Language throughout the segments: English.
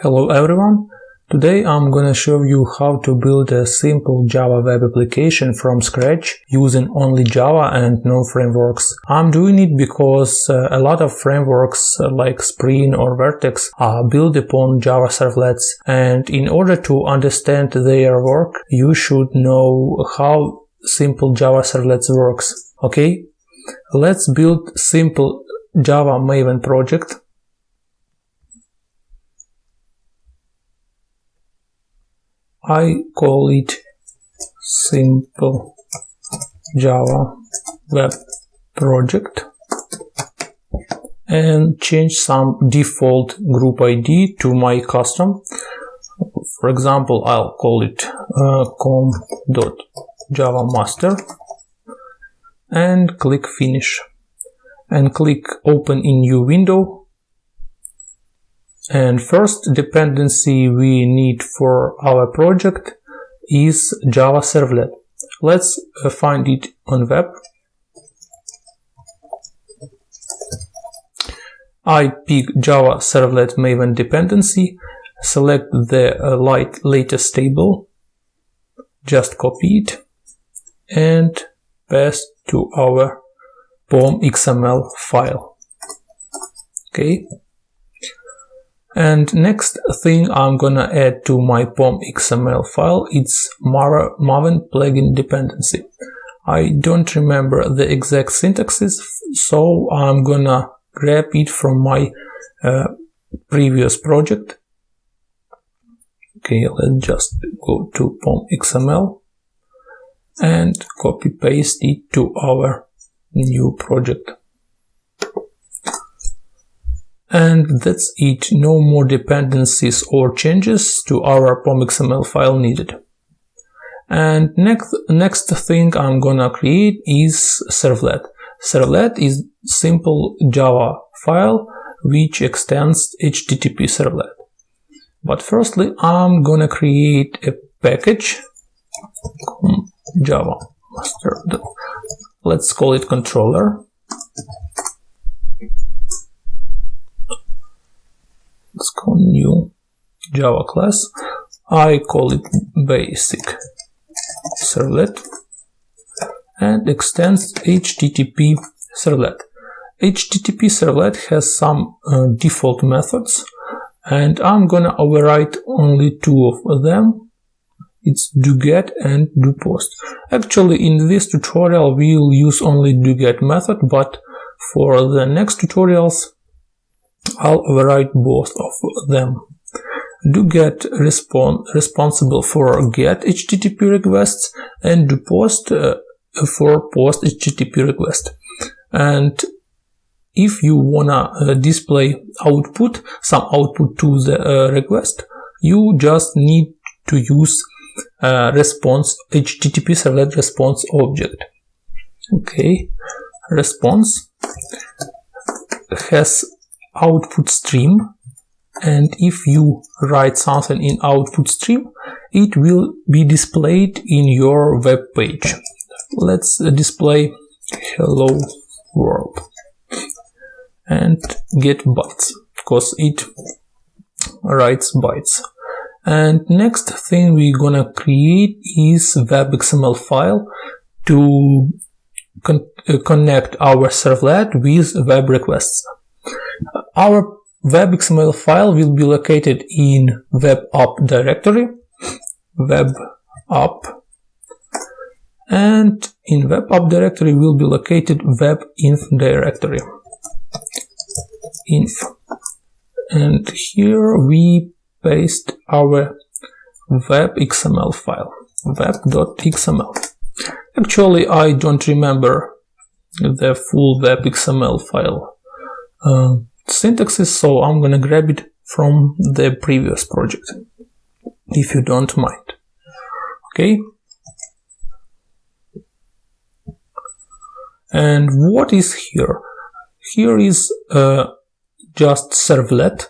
Hello everyone, today I'm gonna show you how to build a simple Java web application from scratch using only Java and no frameworks. I'm doing it because a lot of frameworks like Spring or Vertex are built upon Java servlets, and in order to understand their work you should know how simple Java servlets works. Okay, let's build simple Java Maven project. I call it simple Java web project and change some default group ID to my custom. For example, I'll call it com.javamaster and click finish and click open in new window. And first dependency we need for our project is Java Servlet. Let's find it on web. I pick Java Servlet Maven dependency, select the latest table, just copy it and paste to our pom.xml file. Okay. And next thing I'm gonna add to my pom.xml file, it's Maven plugin dependency. I don't remember the exact syntaxes, so I'm gonna grab it from my previous project. Okay, let's just go to pom.xml and copy paste it to our new project. And that's it, no more dependencies or changes to our pom.xml file needed. And next thing I'm gonna create is servlet. Servlet is simple Java file which extends HTTP servlet. But firstly I'm gonna create a package Java master. Let's call it controller. Let's call new Java class. I call it basic servlet and extends HTTP servlet. HTTP servlet has some default methods and I'm gonna override only two of them. It's doGet and doPost. Actually in this tutorial we'll use only doGet method, but for the next tutorials I'll override both of them. doGet responsible for get HTTP requests and doPost for post HTTP request. And if you wanna display output, some output to the request, you just need to use response HTTP servlet response object. Okay, response has output stream, and if you write something in output stream it will be displayed in your web page. Let's display hello world and get bytes because it writes bytes. And next thing we're gonna create is web.xml file to connect our servlet with web requests. Our web.xml file will be located in web app directory, web app, and in web app directory will be located web inf directory. Inf. And here we paste our web.xml file, web.xml. Actually, I don't remember the full web.xml file syntaxes, so I'm gonna grab it from the previous project, if you don't mind. Okay. And what is here? Here is just servlet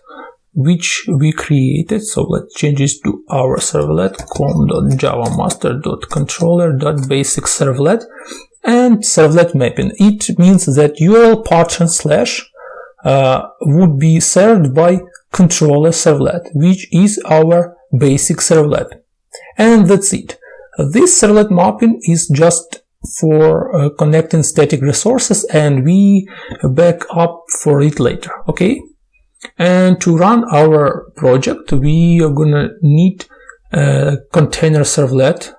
which we created, so let's change this to our servlet com.javamaster.controller.basic servlet and servlet mapping. It means that URL pattern slash would be served by controller servlet, which is our basic servlet. And that's it. This servlet mapping is just for connecting static resources, and we back up for it later. Okay. And to run our project, we are gonna need a container servlet,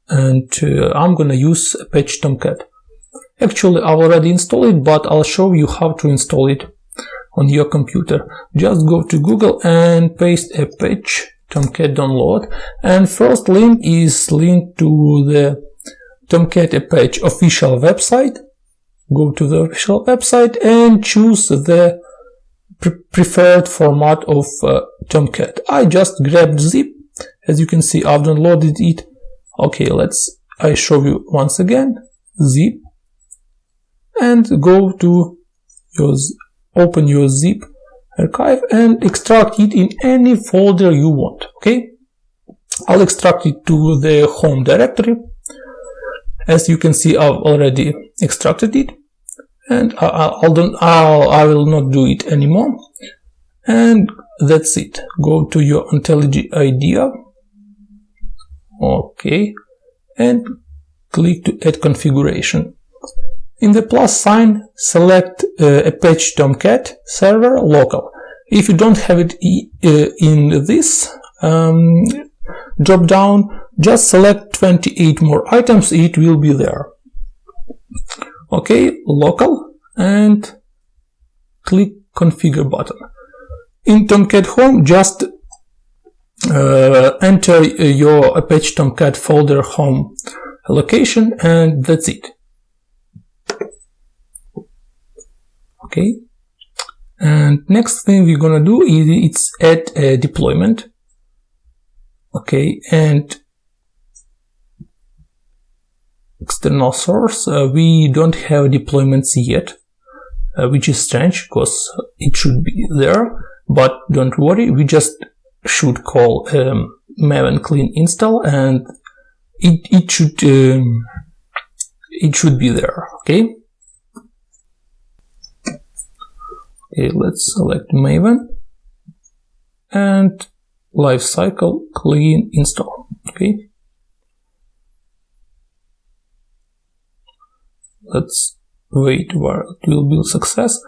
and I'm gonna use Apache Tomcat. Actually, I've already installed it, but I'll show you how to install it on your computer. Just go to Google and paste Apache Tomcat download, and first link is linked to the Tomcat Apache official website. Go to the official website and choose the preferred format of Tomcat. I just grabbed zip. As you can see, I've downloaded it. Okay, I show you once again. Zip, and go to open your zip archive and extract it in any folder you want. Okay, I'll extract it to the home directory. As you can see, I've already extracted it, and I will not do it anymore. And that's it. Go to your IntelliJ IDEA. Okay, and click to add configuration. In the plus sign, select Apache Tomcat server local. If you don't have it in this drop down, just select 28 more items, it will be there. Okay, local, and click configure button. In Tomcat home, just enter your Apache Tomcat folder home location, and that's it. Okay, and next thing we're gonna do is it's add a deployment. Okay, and external source, we don't have deployments yet, which is strange because it should be there, but don't worry, we just should call Maven clean install, and it should be there. Okay. Okay, let's select Maven and lifecycle clean install. Okay, let's wait while it will build success,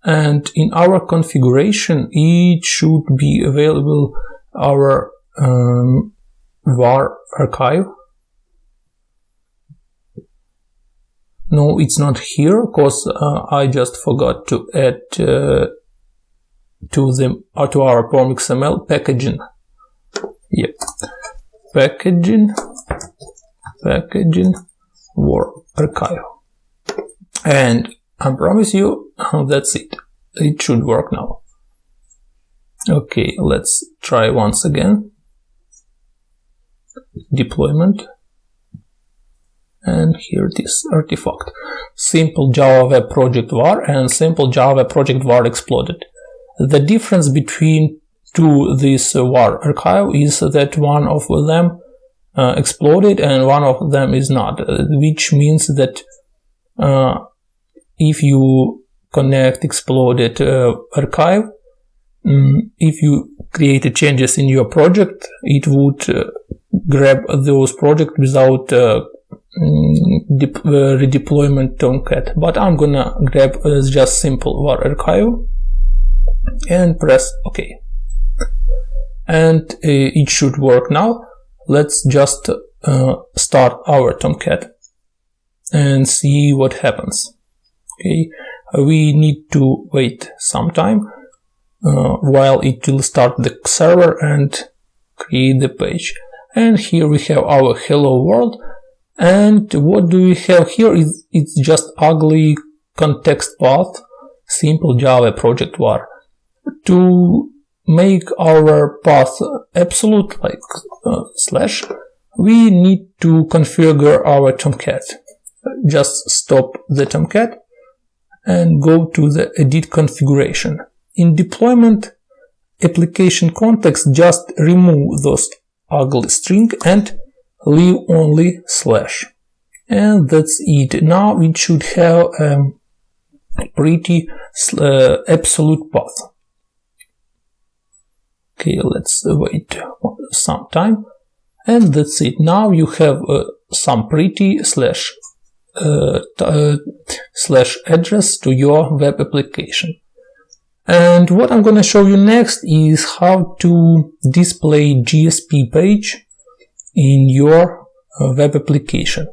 and in our configuration it should be available our var archive. No, it's not here because I just forgot to add to our web.xml packaging. Yep, packaging var archive, and I promise you that's it. It should work now. Okay, let's try once again. Deployment. And here it is, artifact. Simple Java Web Project var and simple Java Web Project var exploded. The difference between this var archive is that one of them exploded and one of them is not, which means that if you connect exploded archive, if you create changes in your project, it would grab those projects without redeployment Tomcat, but I'm gonna grab just simple var archive and press OK, and it should work now. Let's just start our Tomcat and see what happens. Okay, we need to wait some time while it will start the server and create the page. And here we have our hello world. And what do we have here is it's just ugly context path, simple Java project var. To make our path absolute, like slash, we need to configure our Tomcat. Just stop the Tomcat and go to the edit configuration. In deployment application context, just remove those ugly string and leave only slash, and that's it. Now it should have pretty absolute path. Okay, let's wait some time, and that's it. Now you have some pretty slash address to your web application. And what I'm going to show you next is how to display JSP page in your web application.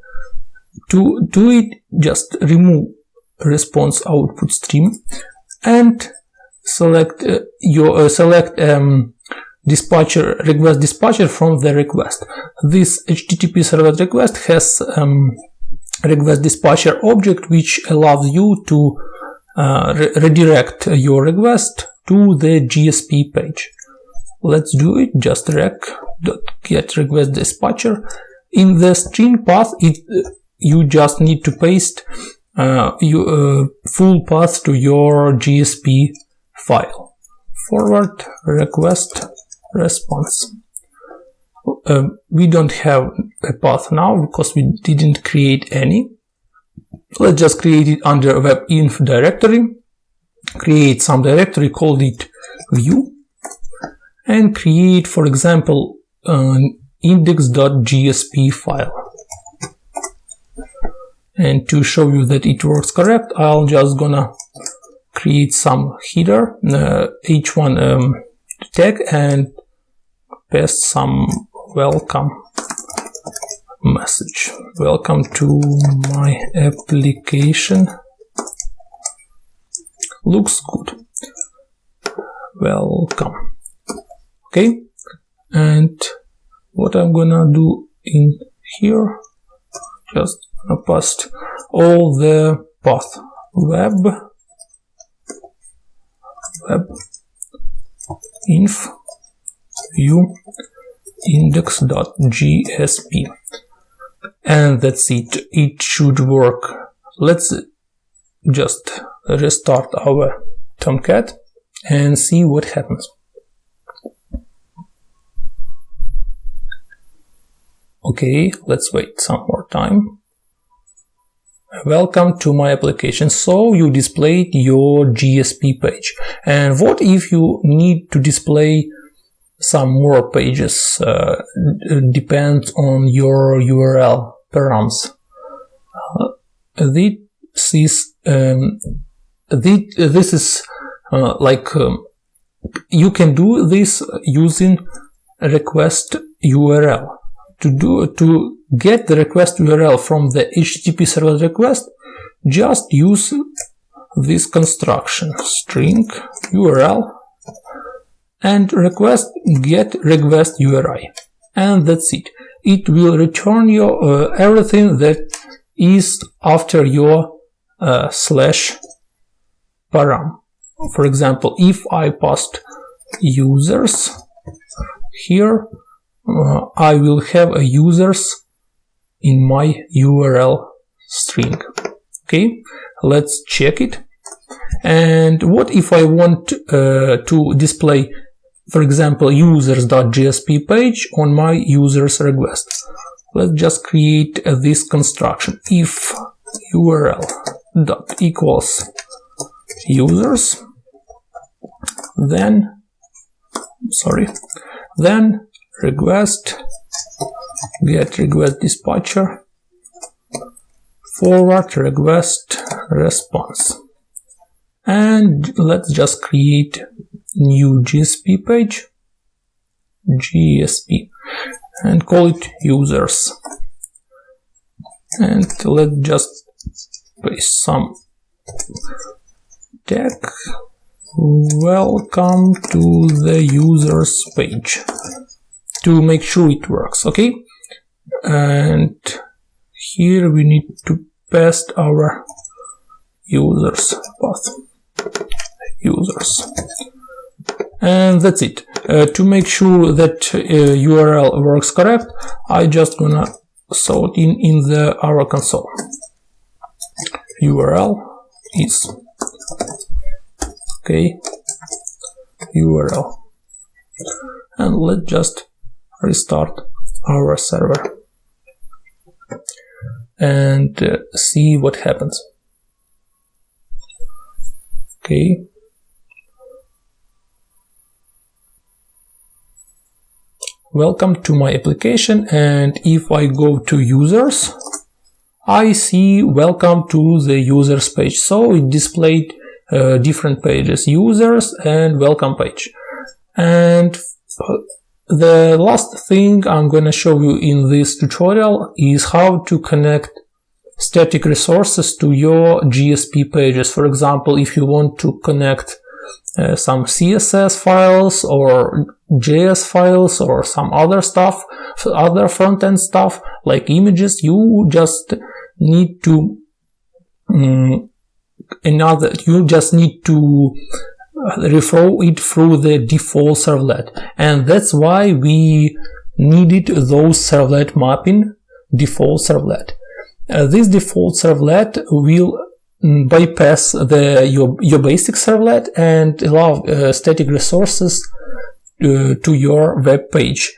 To do it, just remove response output stream and select dispatcher request dispatcher from the request. This HTTP servlet request has request dispatcher object which allows you to redirect your request to the JSP page. Let's do it. Just rec.get request dispatcher. In the string path, you just need to paste full path to your JSP file. Forward request response. We don't have a path now because we didn't create any. Let's just create it under webinf directory. Create some directory, called it view, and create, for example, an index.jsp file. And to show you that it works correct, I'll just gonna create some header, h1 tag, and paste some welcome message. Welcome to my application. Looks good. Welcome. Okay, and what I'm gonna do in here, just paste all the path web inf view index.jsp, and that's it. It should work. Let's just restart our Tomcat and see what happens. Okay, let's wait some more time. Welcome to my application. So you displayed your JSP page. And what if you need to display some more pages? Depends on your URL params. This is you can do this using request URL. To get the request URL from the HTTP servlet request, just use this construction: string URL and request get request URI, and that's it. It will return you everything that is after your slash param. For example, if I passed users here, I will have a users in my URL string. Okay, let's check it. And what if I want to display, for example, users.jsp page on my users request? Let's just create this construction: if URL dot equals users, then request get request dispatcher forward request response, and let's just create new JSP page, JSP, and call it users, and let's just paste some tag: welcome to the users page, to make sure it works. Okay, and here we need to paste our users path, users, and that's it. To make sure that URL works correct, I just gonna sort in our console. URL is okay, URL, and let's just restart our server and see what happens. Okay. Welcome to my application, and if I go to users, I see welcome to the users page. So it displayed different pages, users and welcome page. And the last thing I'm going to show you in this tutorial is how to connect static resources to your JSP pages. For example, if you want to connect some CSS files or JS files or some other stuff, other front-end stuff like images, you just need to reflow it through the default servlet, and that's why we needed those servlet mapping default servlet. This default servlet will bypass your basic servlet and allow static resources to your web page.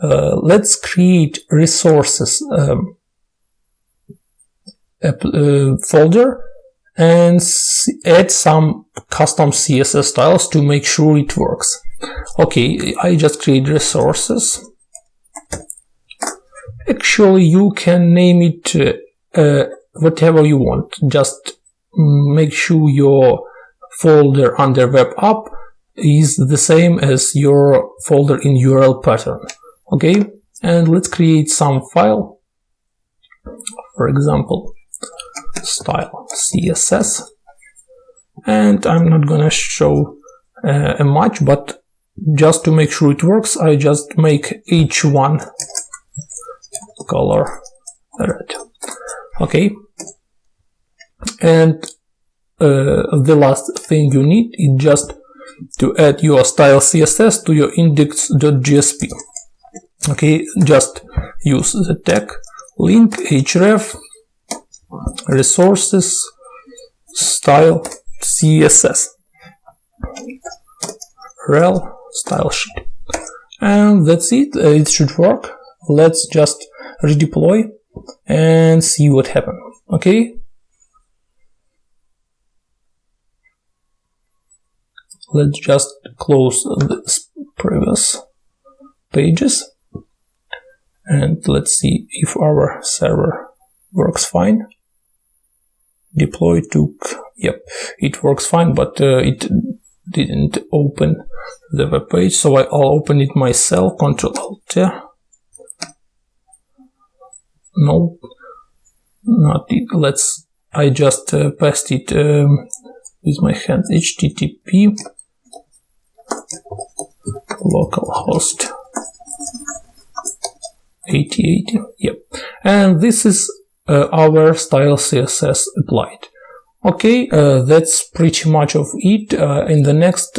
Let's create resources folder and add some custom CSS styles to make sure it works. Okay, I just create resources. Actually, you can name it whatever you want. Just make sure your folder under web app is the same as your folder in URL pattern. Okay, and let's create some file. For example, style CSS, and I'm not gonna show much, but just to make sure it works, I just make h1 color red. Okay, and the last thing you need is just to add your style CSS to your index.jsp. Okay, just use the tag link href resources style CSS rel style sheet, and that's it. It should work. Let's just redeploy and see what happened. Okay, let's just close the previous pages and let's see if our server works fine. Deploy took, yep, it works fine, but it didn't open the web page, so I'll open it myself. Ctrl-Alt. No, not it. I just passed it with my hands. HTTP localhost 8080. Yep, and this is our style CSS applied. Okay, that's pretty much of it. In the next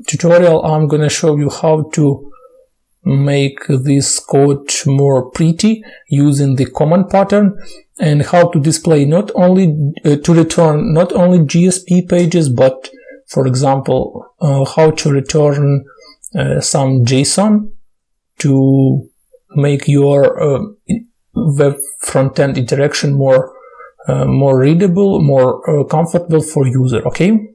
tutorial, I'm gonna show you how to make this code more pretty using the command pattern, and how to display not only to return not only JSP pages, but for example how to return some JSON to make your web front-end interaction more readable, more comfortable for user. Okay.